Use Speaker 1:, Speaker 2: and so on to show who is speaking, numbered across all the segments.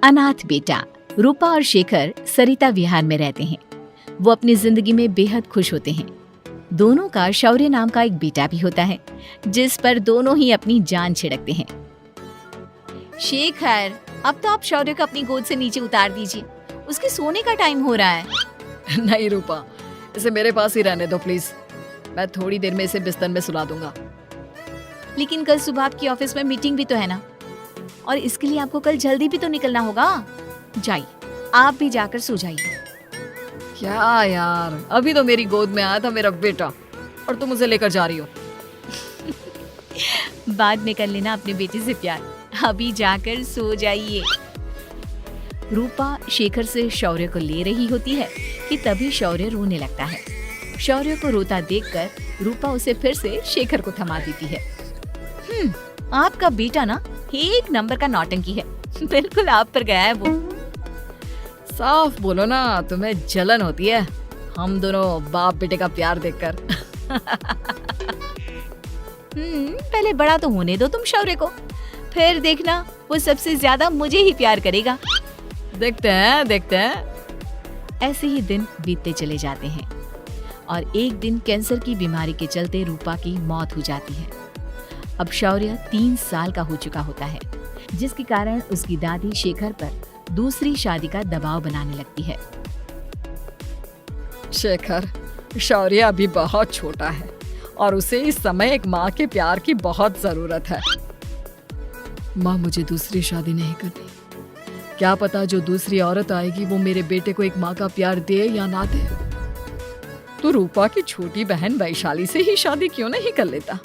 Speaker 1: अनाथ बेटा। रूपा और शेखर सरिता विहार में रहते हैं। वो अपनी जिंदगी में बेहद खुश होते हैं। दोनों का शौर्य नाम का एक बेटा भी होता है, जिस पर दोनों ही अपनी जान छिड़कते हैं। शेखर, अब तो आप शौर्य को अपनी गोद से नीचे उतार दीजिए, उसके सोने का टाइम हो रहा है।
Speaker 2: नहीं रूपा, इसे मेरे पास ही रहने दो प्लीज। मैं थोड़ी देर में इसे बिस्तर में सुला दूंगा।
Speaker 1: लेकिन कल सुबह आपकी ऑफिस में मीटिंग भी तो है ना, और इसके लिए आपको कल जल्दी भी तो निकलना होगा। जाइए, आप भी जाकर सो जाइए।
Speaker 2: क्या यार, अभी तो मेरी गोद में आया था मेरा बेटा और तुम उसे लेकर जा रही हो।
Speaker 1: बाद में कर लेना अपने बेटे से प्यार, अभी जाकर सो जाइए। रूपा शेखर से शौर्य को ले रही होती है कि तभी शौर्य रोने लगता है। शौर्य को रोता देखकर रूपा उसे फिर से शेखर को थमा देती है। आपका बेटा ना एक नंबर का नौटंकी है, बिल्कुल आप पर गया है वो।
Speaker 2: साफ बोलो ना, तुम्हें जलन होती है हम दोनों बाप बेटे का प्यार देखकर।
Speaker 1: पहले बड़ा तो होने दो तुम शौर्य को, फिर देखना वो सबसे ज्यादा मुझे ही प्यार करेगा।
Speaker 2: देखते हैं।
Speaker 1: ऐसे ही दिन बीतते चले जाते हैं और एक दिन कैंसर की बीमारी के चलते रूपा की मौत हो जाती है। अब शौर्य 3 साल का हो चुका होता है, जिसके कारण उसकी दादी शेखर पर दूसरी शादी का दबाव बनाने लगती है।
Speaker 2: शेखर, शौर्य अभी बहुत छोटा है और उसे इस समय एक माँ के प्यार की बहुत जरूरत है। माँ, मुझे दूसरी शादी नहीं करनी। क्या पता जो दूसरी औरत आएगी वो मेरे बेटे को एक माँ का प्यार दे या ना दे। तो रूपा की छोटी बहन वैशाली से ही शादी क्यों नहीं कर लेता?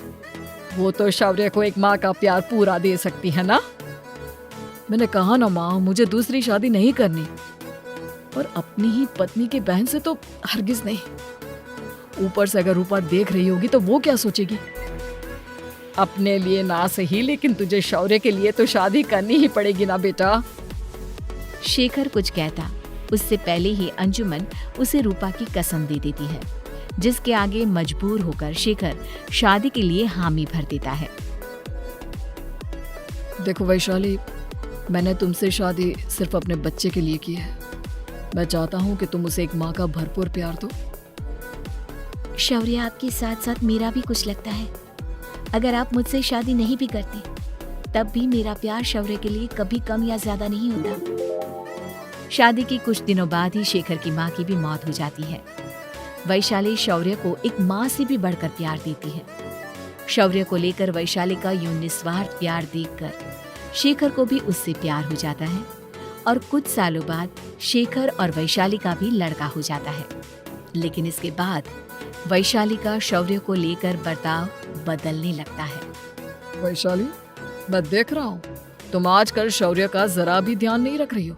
Speaker 2: वो तो शौर्य को एक माँ का प्यार पूरा दे सकती है ना। मैंने कहा ना माँ, मुझे दूसरी शादी नहीं करनी, और अपनी ही पत्नी के बहन से तो हरगिज नहीं। ऊपर से अगर रूपा देख रही होगी तो वो क्या सोचेगी? अपने लिए ना सही, लेकिन तुझे शौर्य के लिए तो शादी करनी ही पड़ेगी ना बेटा।
Speaker 1: शेखर कुछ कहता उससे पहले ही अंजुमन उसे रूपा की कसम दे देती है, जिसके आगे मजबूर होकर शेखर शादी के लिए हामी भर देता है।
Speaker 2: देखो वैशाली, मैंने तुमसे शादी सिर्फ अपने बच्चे के लिए की है। मैं चाहता हूँ कि तुम उसे एक माँ का भरपूर प्यार दो।
Speaker 1: शौर्य, आपके साथ साथ मेरा भी कुछ लगता है। अगर आप मुझसे शादी नहीं भी करते, तब भी मेरा प्यार शौर्य के लिए कभी कम या ज्यादा नहीं होता। शादी के कुछ दिनों बाद ही शेखर की माँ की भी मौत हो जाती है। वैशाली शौर्य को एक माँ से भी बढ़कर प्यार देती है। शौर्य को लेकर वैशाली का यूं निस्वार्थ प्यार देखकर शेखर को भी उससे प्यार हो जाता है, और कुछ सालों बाद शेखर और वैशाली का भी लड़का हो जाता है। लेकिन इसके बाद वैशाली का शौर्य को लेकर बर्ताव बदलने लगता है।
Speaker 2: वैशाली, मैं देख रहा हूँ तुम आजकल शौर्य का जरा भी ध्यान नहीं रख रही हो।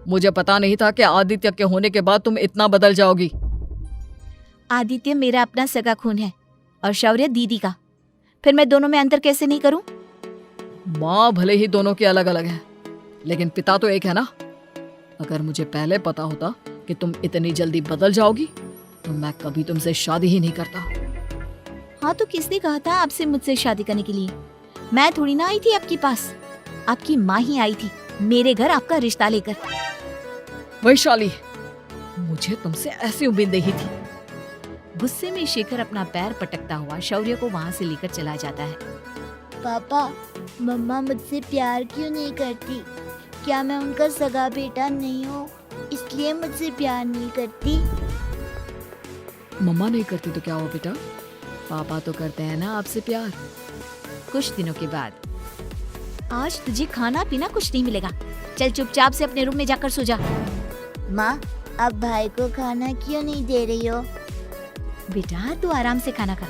Speaker 2: मुझे पता नहीं था कि आदित्य के होने के बाद तुम इतना बदल जाओगी।
Speaker 1: आदित्य मेरा अपना सगा खून है और शौर्य दीदी का, फिर मैं दोनों में अंतर कैसे नहीं करूं?
Speaker 2: माँ भले ही दोनों की अलग अलग है, लेकिन पिता तो एक है ना। अगर मुझे पहले पता होता कि तुम इतनी जल्दी बदल जाओगी तो मैं कभी तुमसे शादी ही नहीं करता।
Speaker 1: हाँ, तो किसने कहा था आपसे मुझसे शादी करने के लिए? मैं थोड़ी ना आई थी आपके पास, आपकी माँ ही आई थी मेरे घर आपका रिश्ता लेकर।
Speaker 2: वैशाली, मुझे तुमसे ऐसी उम्मीद नहीं थी।
Speaker 1: गुस्से में शेखर अपना पैर पटकता हुआ शौर्य को वहाँ से लेकर चला जाता है।
Speaker 3: पापा, मम्मा मुझसे प्यार क्यों नहीं करती? क्या मैं उनका सगा बेटा नहीं हूँ, इसलिए मुझसे प्यार नहीं करती?
Speaker 2: मम्मा नहीं करती तो क्या हुआ बेटा, पापा तो करते हैं ना आपसे प्यार।
Speaker 1: कुछ दिनों के बाद, आज तुझे खाना पीना कुछ नहीं मिलेगा, चल चुपचाप से अपने रूम में जाकर सो जा।
Speaker 3: माँ, अब भाई को खाना क्यों नहीं दे रही हो?
Speaker 1: बेटा, तू आराम से खाना खा,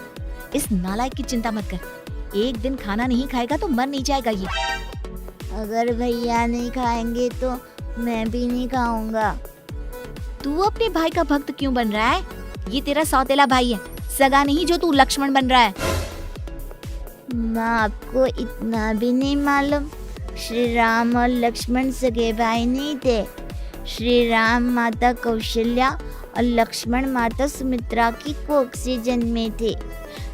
Speaker 1: इस नालायक की चिंता मत कर। एक दिन खाना नहीं खाएगा तो मर नहीं जाएगा ये।
Speaker 3: अगर भैया नहीं खाएंगे तो मैं भी नहीं खाऊंगा।
Speaker 1: तू अपने भाई का भक्त क्यों बन रहा है? ये तेरा सौतेला भाई है, सगा नहीं जो तू लक्ष्मण बन रहा है।
Speaker 3: माँ, आपको इतना भी नहीं मालूम? श्री राम और लक्ष्मण सगे भाई नहीं थे। श्री राम माता कौशल्या और लक्ष्मण माता सुमित्रा की कोख से जन्मे थे।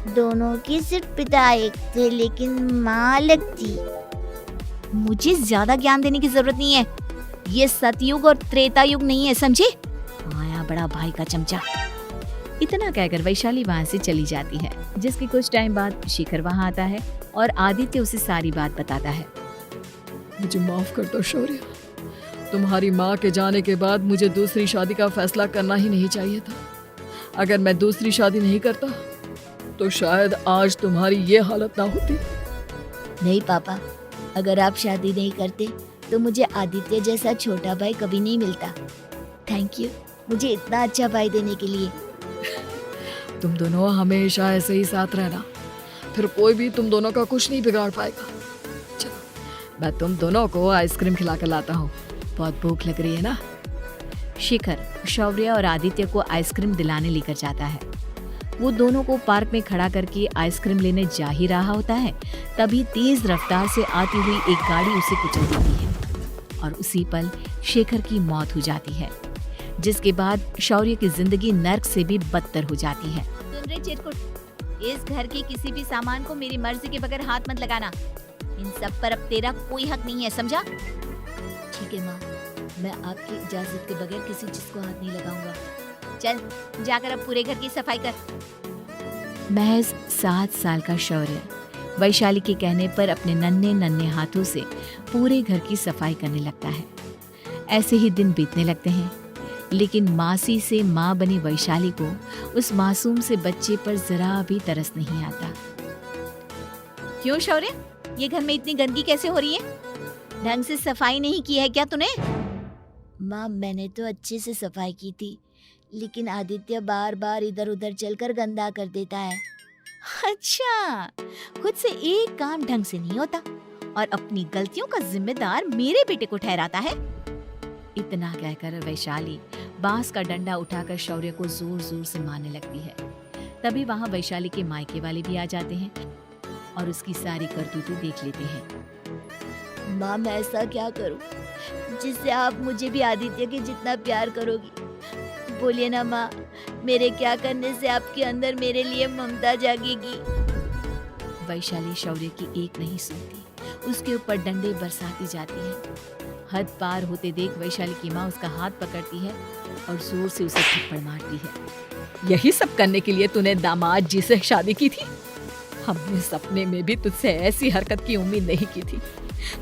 Speaker 3: दोनों की सिर्फ पिता एक थे, लेकिन माँ अलग थी।
Speaker 1: मुझे ज्यादा ज्ञान देने की जरूरत नहीं है, ये सतयुग और त्रेता युग नहीं है, समझे? आया बड़ा भाई का चमचा। इतना कहकर वैशाली वहां से चली जाती है, जिसके कुछ टाइम बाद शिखर वहां आता है और आदित्य उसे सारी बात बताता है।
Speaker 2: मुझे माफ कर दो शौर्य, तुम्हारी माँ के जाने के बाद मुझे दूसरी शादी का फैसला करना ही नहीं चाहिए था। अगर मैं दूसरी शादी नहीं करता तो शायद आज तुम्हारी ये हालत ना होती।
Speaker 3: नहीं पापा, अगर आप शादी नहीं करते तो मुझे आदित्य जैसा छोटा भाई कभी नहीं मिलता। थैंक यू मुझे इतना अच्छा भाई देने के लिए।
Speaker 2: तुम दोनों हमेशा ऐसे ही साथ रहना, फिर कोई भी तुम दोनों का कुछ नहीं बिगाड़ पाएगा। चलो मैं तुम दोनों को आइसक्रीम खिला कर लाता हूँ, बहुत भूख लग रही है ना।
Speaker 1: शिखर शौर्य और आदित्य को आइसक्रीम दिलाने लेकर जाता है। वो दोनों को पार्क में खड़ा करके आइसक्रीम लेने जा ही रहा होता है, तभी तेज रफ्तार से आती हुई एक गाड़ी उसे कुचल देती है और उसी पल शेखर की मौत हो जाती है, जिसके बाद शौर्य की जिंदगी नर्क से भी बदतर हो जाती है। सुन रहे चिरकुट, इस घर के किसी भी सामान को मेरी मर्जी के बगैर हाथ मत लगाना। इन सब पर अब तेरा कोई हक नहीं है, समझा?
Speaker 3: ठीक है माँ, मैं आपकी इजाजत के बगैर किसी चीज को हाथ नहीं लगाऊंगा।
Speaker 1: चल जाकर अब पूरे घर की सफाई कर। महज 7 साल का शौर्य वैशाली के कहने पर अपने नन्हे नन्हे हाथों से पूरे घर की सफाई करने लगता है। ऐसे ही दिन बीतने लगते हैं, लेकिन मासी से माँ बनी वैशाली को उस मासूम से बच्चे पर जरा भी तरस नहीं आता। क्यों शौर्य, ये घर में इतनी गंदगी कैसे हो रही है? ढंग से सफाई नहीं की है क्या तूने?
Speaker 3: माँ मैंने तो अच्छे से सफाई की थी, लेकिन आदित्य बार बार इधर उधर चलकर गंदा कर देता है।
Speaker 1: अच्छा, खुद से एक काम ढंग से नहीं होता और अपनी गलतियों का जिम्मेदार मेरे बेटे को ठहराता है। इतना कहकर वैशाली बांस का डंडा उठाकर शौर्य को जोर जोर से मारने लगती है। तभी वहां वैशाली के मायके वाले भी आ जाते हैं और उसकी सारी करतूतें देख लेते हैं।
Speaker 3: माँ मैं ऐसा क्या करूं जिससे आप मुझे भी आदित्य के जितना प्यार करोगी? बोलिए ना माँ, मेरे क्या करने से आपके अंदर मेरे लिए ममता जागेगी?
Speaker 1: वैशाली शौर्य की एक नहीं सुनती, उसके ऊपर डंडे बरसाती जाती है। हद पार होते देख वैशाली की माँ उसका हाथ पकड़ती है और जोर से उसे थप्पड़ मारती है।
Speaker 2: यही सब करने के लिए तूने दामाद जी से शादी की थी? हमने सपने में भी तुझसे ऐसी हरकत की उम्मीद नहीं की थी।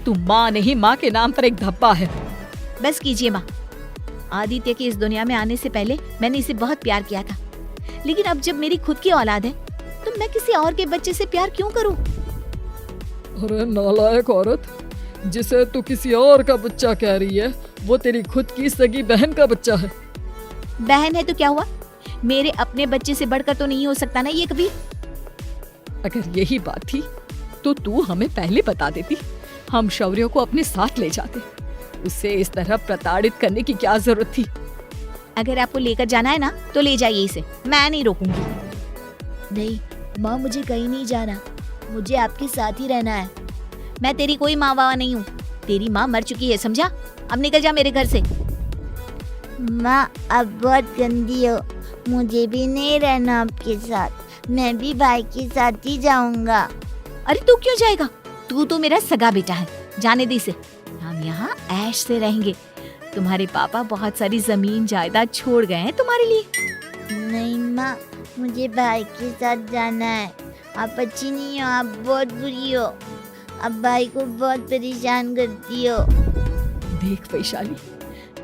Speaker 2: तू माँ नहीं, माँ के नाम पर एक धब्बा है।
Speaker 1: बस कीजिए माँ, आदित्य के इस दुनिया में आने से पहले मैंने इसे बहुत प्यार किया था, लेकिन अब जब मेरी खुद की औलाद है तो मैं किसी और के बच्चे से प्यार क्यों करूं?
Speaker 2: अरे नालायक औरत, जिसे तू किसी और का बच्चा कह रही है वो तेरी खुद की सगी बहन का बच्चा है।
Speaker 1: बहन है तो क्या हुआ, मेरे अपने बच्चे से बढ़कर तो नहीं हो सकता ना ये कभी।
Speaker 2: अगर यही बात थी तो तू हमें पहले बता देती, हम शौर्य को अपने साथ ले जाते। उसे इस तरह प्रताड़ित करने की क्या जरूरत थी?
Speaker 1: अगर आपको लेकर जाना है ना तो ले जाइए इसे, मैं नहीं रोकूंगी।
Speaker 3: नहीं माँ, मुझे कहीं नहीं जाना, मुझे आपके साथ ही रहना है।
Speaker 1: मैं तेरी कोई माँ बाबा नहीं हूँ, तेरी माँ मर चुकी है, समझा? अब निकल जा मेरे घर से।
Speaker 3: माँ अब बहुत गंदी हो, मुझे भी नहीं रहना आपके साथ, मैं भी भाई के साथ ही जाऊंगा।
Speaker 1: अरे तू क्यों जाएगा, तू तो मेरा सगा बेटा है, जाने दे इसे। हम यहाँ ऐश से रहेंगे, तुम्हारे पापा बहुत सारी जमीन जायदाद छोड़ गए हैं तुम्हारे लिए।
Speaker 3: नहीं माँ, मुझे भाई के साथ जाना है। आप अच्छी नहीं हो, आप बहुत बुरी हो, आप भाई को बहुत परेशान करती हो।
Speaker 2: देख वैशाली,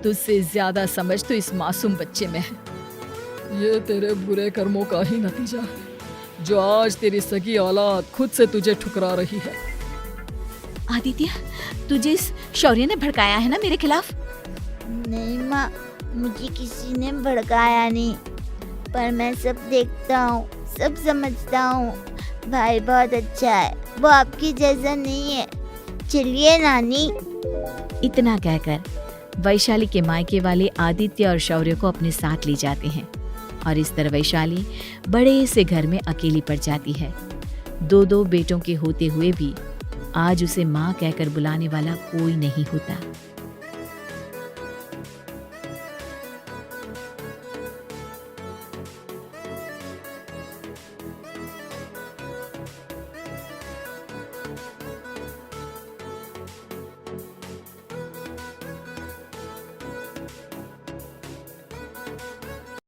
Speaker 2: तुझसे ज्यादा समझ तो इस मासूम बच्चे में है। ये तेरे बुरे कर्मों का ही नतीजा है जो आज तेरी सगी औलाद खुद से तुझे ठुकरा रही है।
Speaker 1: आदित्य, तुझे इस शौर्य ने भड़काया है ना मेरे खिलाफ?
Speaker 3: नहीं माँ, मुझे किसी ने भड़काया नहीं, पर मैं सब देखता हूँ, सब समझता हूँ। भाई बहुत अच्छा है, वो आपकी जैसा नहीं है। चलिए नानी।
Speaker 1: इतना कहकर वैशाली के मायके वाले आदित्य और शौर्य को अपने साथ ले जाते हैं और इस तरह वैशाली बड़े से घर में अकेली पड़ जाती है। 2 बेटों के होते हुए भी आज उसे माँ कहकर बुलाने वाला कोई नहीं होता।